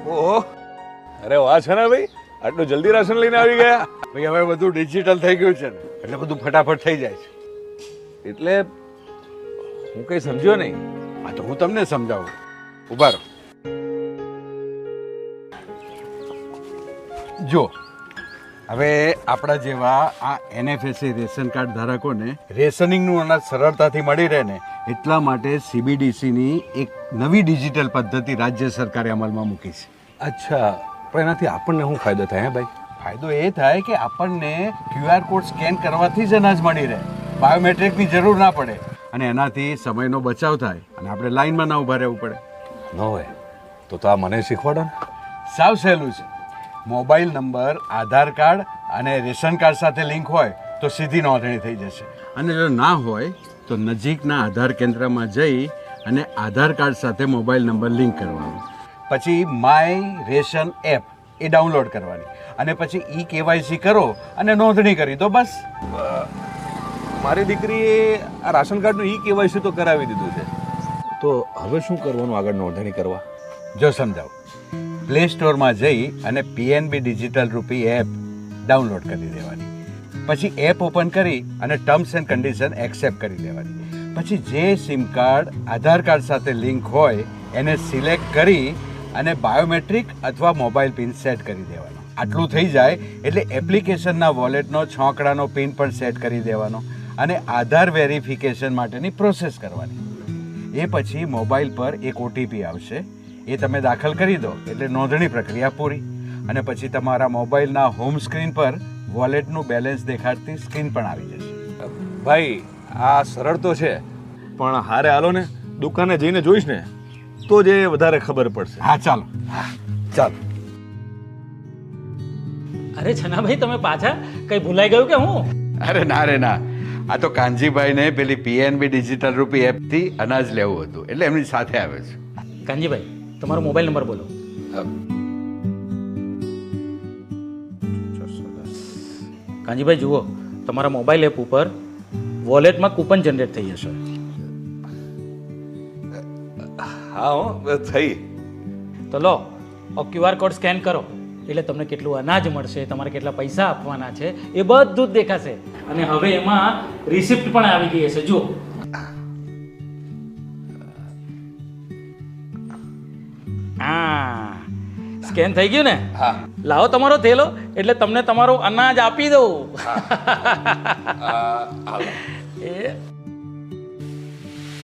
ઓહો, અરે વાહ છે ને ભાઈ, આટલું જલ્દી રાશન લઈને આવી ગયા. ભાઈ હવે બધું ડિજિટલ થઈ ગયું છે ને એટલે બધું ફટાફટ થઈ જાય છે. એટલે હું કઈ સમજ્યો નહીં. હા તો હું તમને સમજાવું. ઉભા રહો. જો હવે આપણા જેવા આ એનએફએસએ રેશન કાર્ડ ધારકોને રેશનિંગનું અનાજ સરળતાથી મળી રહે ને એટલા માટે સીબીડીસીની એક નવી ડિજિટલ પદ્ધતિ રાજ્ય સરકારે અમલમાં મૂકી છે. અચ્છા, પણ એનાથી આપણને શું ફાયદો થાય હે ભાઈ? ફાયદો એ થાય કે આપણને ક્યુઆર કોડ સ્કેન કરવાથી જ અનાજ મળી રહે, બાયોમેટ્રિકની જરૂર ના પડે અને એનાથી સમયનો બચાવ થાય અને આપણે લાઈનમાં ના ઊભા રહેવું પડે. ન હોય તો આ મને શીખવાડો ને. સાવ સહેલું છે. મોબાઈલ નંબર આધાર કાર્ડ અને રેશન કાર્ડ સાથે લિંક હોય તો સીધી નોંધણી થઈ જશે અને જો ના હોય તો નજીકના આધાર કેન્દ્રમાં જઈ અને આધાર કાર્ડ સાથે મોબાઈલ નંબર લિંક કરવાનો, પછી my ration app A download કરવાની અને પછી ઈ કેવાયસી કરો અને નોંધણી કરી દો બસ. મારી દીકરીએ આ રાશન કાર્ડનું કેવાયસી તો કરાવી દીધું છે, તો હવે શું કરવાનું આગળ નોંધણી કરવા? જો સમજાવું. પ્લે સ્ટોરમાં જઈ અને પીએનબી ડિજિટલ રૂપી એપ ડાઉનલોડ કરી દેવાની, પછી એપ ઓપન કરી અને ટર્મ્સ એન્ડ કન્ડિશન એક્સેપ્ટ કરી દેવાની, પછી જે સિમ કાર્ડ આધાર કાર્ડ સાથે લિંક હોય એને સિલેક્ટ કરી અને બાયોમેટ્રિક અથવા મોબાઈલ પિન સેટ કરી દેવાનો. આટલું થઈ જાય એટલે એપ્લિકેશનના વોલેટનો 6 આંકડાનો પિન પણ સેટ કરી દેવાનો અને આધાર વેરિફિકેશન માટેની પ્રોસેસ કરવાની. એ પછી મોબાઈલ પર એક ઓટીપી આવશે, એ તમે દાખલ કરી દો એટલે નોંધણી પ્રક્રિયા પૂરી અને પછી તમારા મોબાઈલના હોમ સ્ક્રીન પર વોલેટનું બેલેન્સ દેખાડતી સ્ક્રીન પણ આવી જશે. ભાઈ આ સરળ તો છે, પણ હારે હાલો ને દુકાને જઈને જોઈશ ને તો જ એ વધારે ખબર પડશે. હા ચાલો. ચાલ. અરે છનાભાઈ, તમે પાછા કઈ ભૂલાઈ ગયું કે હું? અરે ના રે ના, આ તો કાનજીભાઈને પેલી પીએનબી ડિજિટલ રૂપી એપથી અનાજ લેવું હતું એટલે એમની સાથે આવે છે. કાનજીભાઈ, તમારો મોબાઈલ નંબર બોલો. કાનજીભાઈ જુઓ, તમારા મોબાઈલ એપ ઉપર વોલેટમાં કૂપન જનરેટ થઈ જશે. હા હો, થઈ. તો લો, ક્યુઆર કોડ સ્કેન કરો એટલે તમને કેટલું અનાજ મળશે, તમારે કેટલા પૈસા આપવાના છે એ બધું જ દેખાશે અને હવે એમાં રિસિપ્ટ પણ આવી ગઈ હશે. જુઓ. હા, સ્કેન થઈ ગયું ને? હા. લાવો તમારો થેલો એટલે તમને તમારો અનાજ આપી દઉં. એ